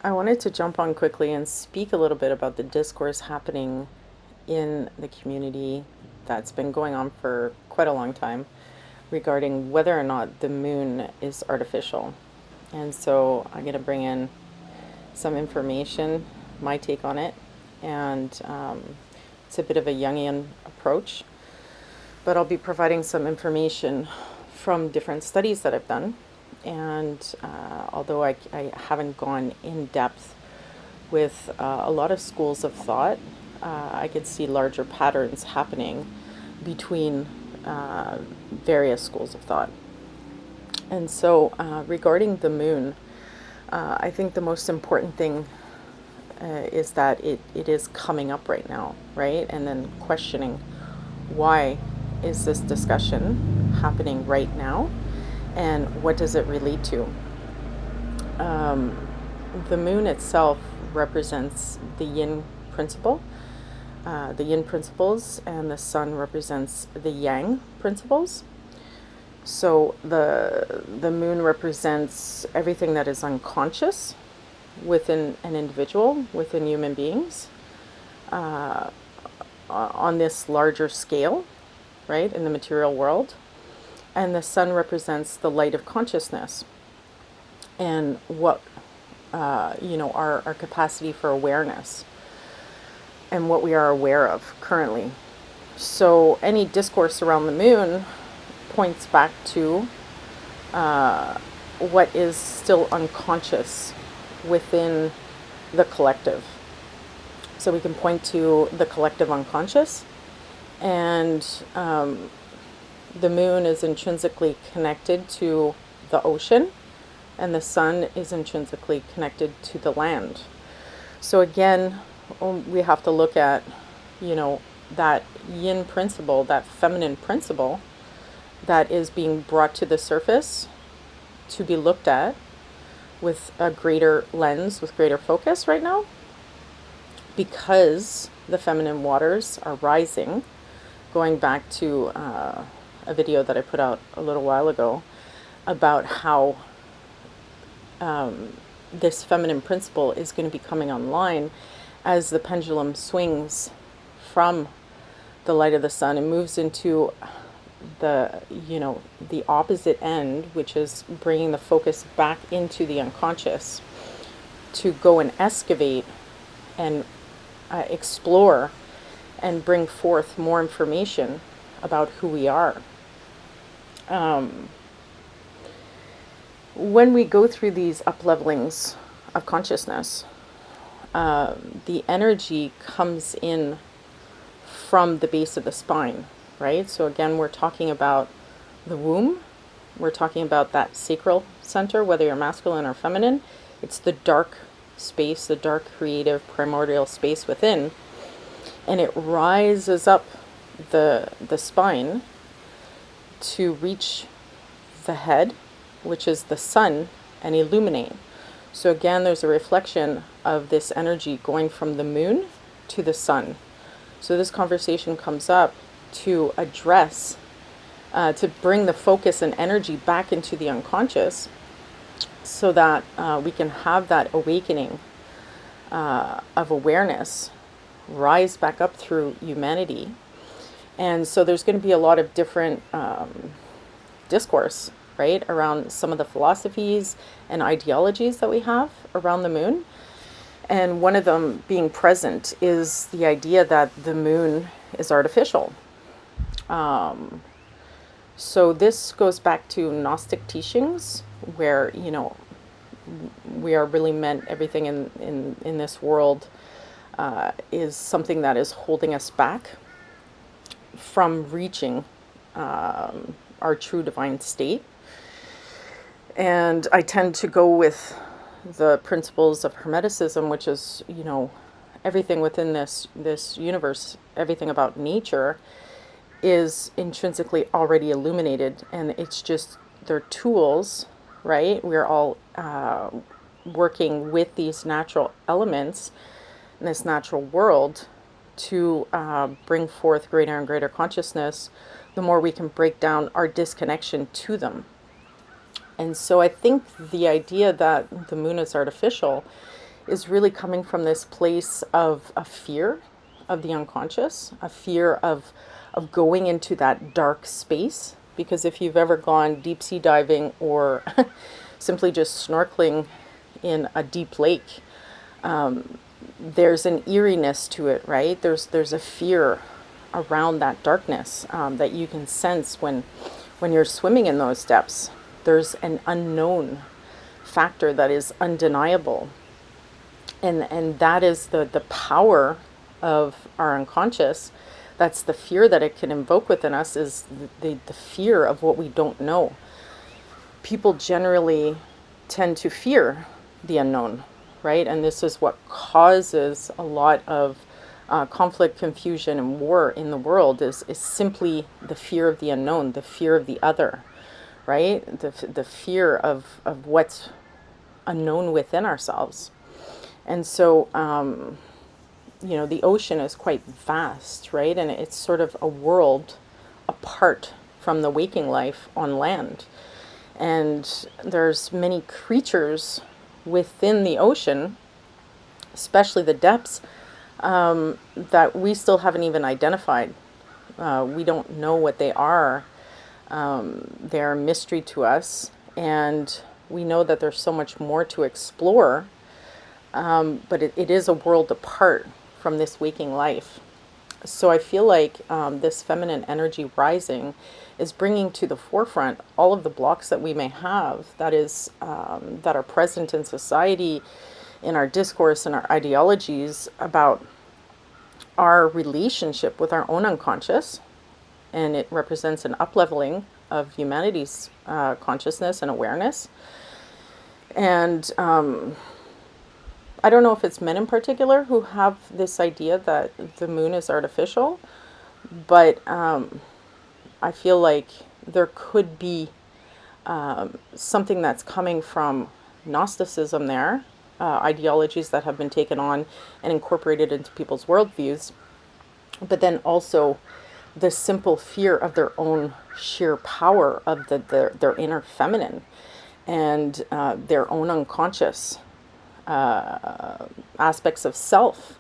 I wanted to jump on quickly and speak a little bit about the discourse happening in the community that's been going on for quite a long time regarding whether or not the moon is artificial. And so I'm going to bring in some information, my take on it, and it's a bit of a Jungian approach, but I'll be providing some information from different studies that I've done. And although I haven't gone in depth with a lot of schools of thought, I could see larger patterns happening between various schools of thought. And so, regarding the moon, I think the most important thing is that it is coming up right now, right? And then questioning, why is this discussion happening right now? And what does it relate to? The moon itself represents the yin principle, the yin principles, and the sun represents the yang principles. So the moon represents everything that is unconscious within an individual, within human beings, on this larger scale, right, in the material world. And the sun represents the light of consciousness and what, our capacity for awareness and what we are aware of currently. So any discourse around the moon points back to what is still unconscious within the collective. So we can point to the collective unconscious, and the moon is intrinsically connected to the ocean, and the sun is intrinsically connected to the land. So again, we have to look at, that yin principle, that feminine principle that is being brought to the surface to be looked at with a greater lens, with greater focus right now, because the feminine waters are rising. Going back to a video that I put out a little while ago about how this feminine principle is going to be coming online as the pendulum swings from the light of the sun and moves into the opposite end, which is bringing the focus back into the unconscious to go and excavate and explore and bring forth more information about who we are. When we go through these up-levelings of consciousness, the energy comes in from the base of the spine, right? So again, we're talking about the womb. We're talking about that sacral center, whether you're masculine or feminine. It's the dark space, the dark creative primordial space within. And it rises up the spine to reach the head, which is the sun, and illuminate. So again, there's a reflection of this energy going from the moon to the sun. So this conversation comes up to address, to bring the focus and energy back into the unconscious, so that we can have that awakening of awareness rise back up through humanity. And so there's going to be a lot of different discourse, right, around some of the philosophies and ideologies that we have around the moon. And one of them being present is the idea that the moon is artificial. So this goes back to Gnostic teachings, where, we are really meant, everything in this world is something that is holding us back from reaching our true divine state. And I tend to go with the principles of Hermeticism, which is, everything within this universe, everything about nature is intrinsically already illuminated, and it's just, they're tools, right? We're all working with these natural elements in this natural world to bring forth greater and greater consciousness, the more we can break down our disconnection to them. And so I think the idea that the moon is artificial is really coming from this place of a fear of the unconscious, a fear of going into that dark space. Because if you've ever gone deep sea diving or simply just snorkeling in a deep lake, there's an eeriness to it, right? There's a fear around that darkness that you can sense when you're swimming in those depths. There's an unknown factor that is undeniable, and that is the power of our unconscious. That's the fear that it can invoke within us, is the fear of what we don't know. People generally tend to fear the unknown, right? And this is what causes a lot of conflict, confusion, and war in the world, is simply the fear of the unknown, the fear of the other, right? The fear of what's unknown within ourselves. And so, the ocean is quite vast, right? And it's sort of a world apart from the waking life on land. And there's many creatures within the ocean, especially the depths, that we still haven't even identified. We don't know what they are. They're a mystery to us. And we know that there's so much more to explore. But it is a world apart from this waking life. So I feel like this feminine energy rising is bringing to the forefront all of the blocks that we may have, that are present in society, in our discourse and our ideologies about our relationship with our own unconscious. And it represents an up-leveling of humanity's consciousness and awareness. And I don't know if it's men in particular who have this idea that the moon is artificial, but I feel like there could be something that's coming from Gnosticism there, ideologies that have been taken on and incorporated into people's worldviews, but then also the simple fear of their own sheer power of their inner feminine and their own unconscious aspects of self,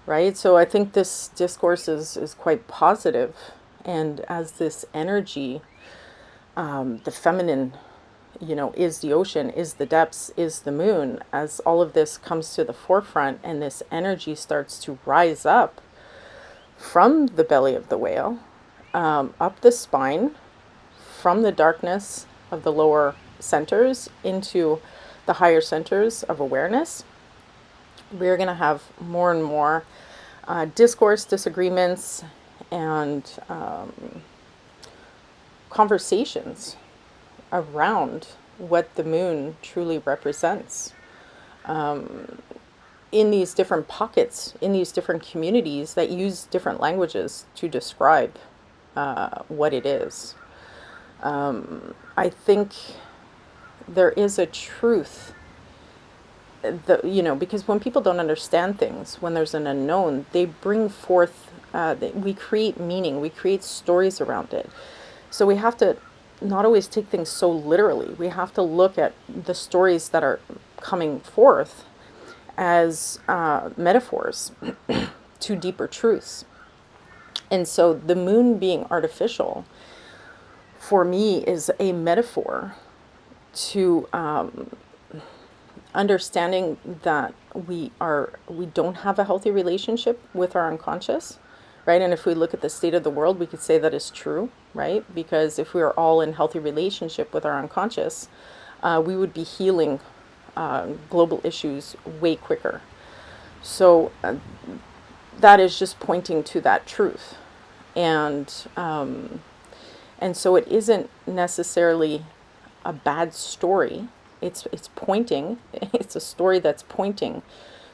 right? So I think this discourse is quite positive. And as this energy, the feminine, is the ocean, is the depths, is the moon, as all of this comes to the forefront and this energy starts to rise up from the belly of the whale, up the spine, from the darkness of the lower centers into the higher centers of awareness, we're going to have more and more discourse, disagreements, and conversations around what the moon truly represents in these different pockets, in these different communities that use different languages to describe what it is. I think there is a truth because when people don't understand things, when there's an unknown, they bring forth, we create meaning, we create stories around it. So we have to not always take things so literally. We have to look at the stories that are coming forth as metaphors to deeper truths. And so the moon being artificial, for me, is a metaphor to understanding that we don't have a healthy relationship with our unconscious, right? And if we look at the state of the world, we could say that is true, right? Because if we are all in healthy relationship with our unconscious, we would be healing global issues way quicker. So that is just pointing to that truth. And so it isn't necessarily a bad story. It's pointing, it's a story that's pointing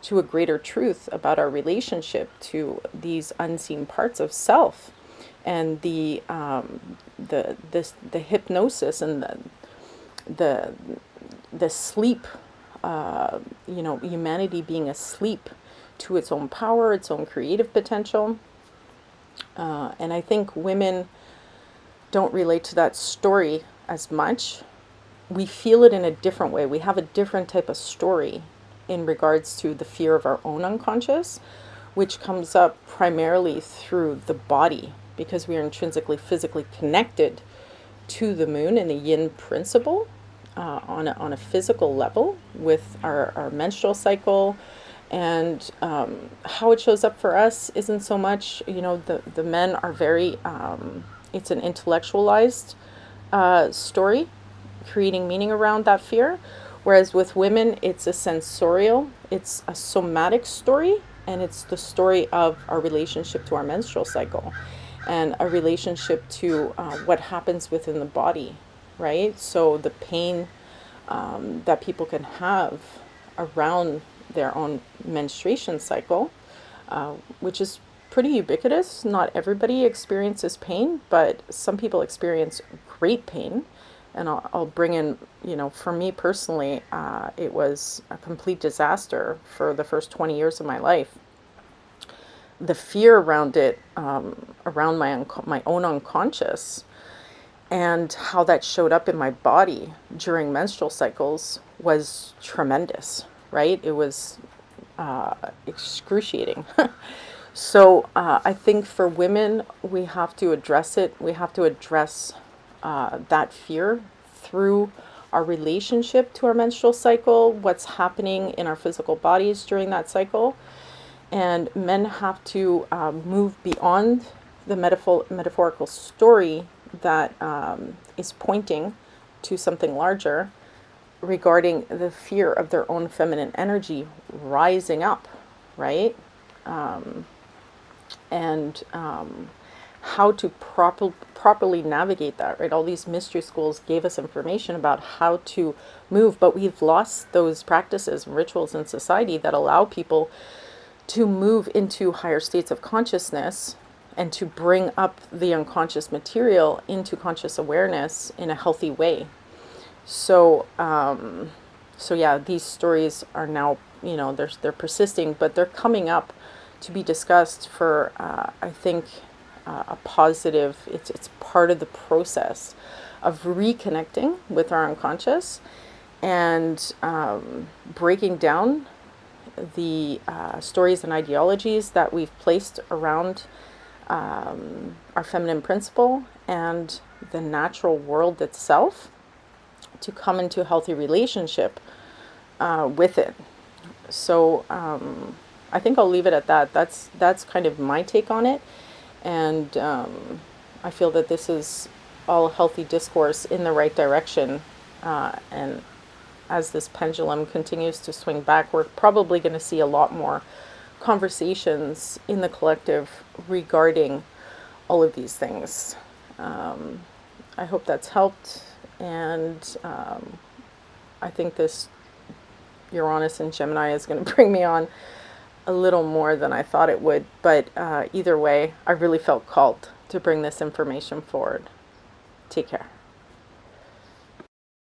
to a greater truth about our relationship to these unseen parts of self, and the hypnosis and the sleep, humanity being asleep to its own power, its own creative potential. And I think women don't relate to that story as much. We feel it in a different way. We have a different type of story in regards to the fear of our own unconscious, which comes up primarily through the body because we are intrinsically physically connected to the moon and the yin principle on a physical level with our menstrual cycle. And how it shows up for us isn't so much, the men are very, it's an intellectualized story, creating meaning around that fear. Whereas with women, it's a sensorial, it's a somatic story, and it's the story of our relationship to our menstrual cycle and a relationship to what happens within the body, right? So the pain that people can have around their own menstruation cycle, which is pretty ubiquitous. Not everybody experiences pain, but some people experience great pain. And I'll bring in, for me personally, it was a complete disaster for the first 20 years of my life. The fear around it, around my own unconscious, and how that showed up in my body during menstrual cycles was tremendous, right? It was excruciating. So I think for women, we have to address it. We have to address that fear through our relationship to our menstrual cycle, what's happening in our physical bodies during that cycle. And men have to move beyond the metaphorical story that is pointing to something larger regarding the fear of their own feminine energy rising up, right? And how to properly navigate that, right? All these mystery schools gave us information about how to move, but we've lost those practices and rituals in society that allow people to move into higher states of consciousness and to bring up the unconscious material into conscious awareness in a healthy way. So, yeah, these stories are now, they're persisting, but they're coming up to be discussed for, I think, a positive. It's part of the process of reconnecting with our unconscious and breaking down the stories and ideologies that we've placed around our feminine principle and the natural world itself, to come into a healthy relationship with it. So I think I'll leave it at that. That's kind of my take on it, and I feel that this is all healthy discourse in the right direction, and as this pendulum continues to swing back, we're probably going to see a lot more conversations in the collective regarding all of these things. I hope that's helped, and I think this Uranus and Gemini is going to bring me on a little more than I thought it would, but either way, I really felt called to bring this information forward. Take care.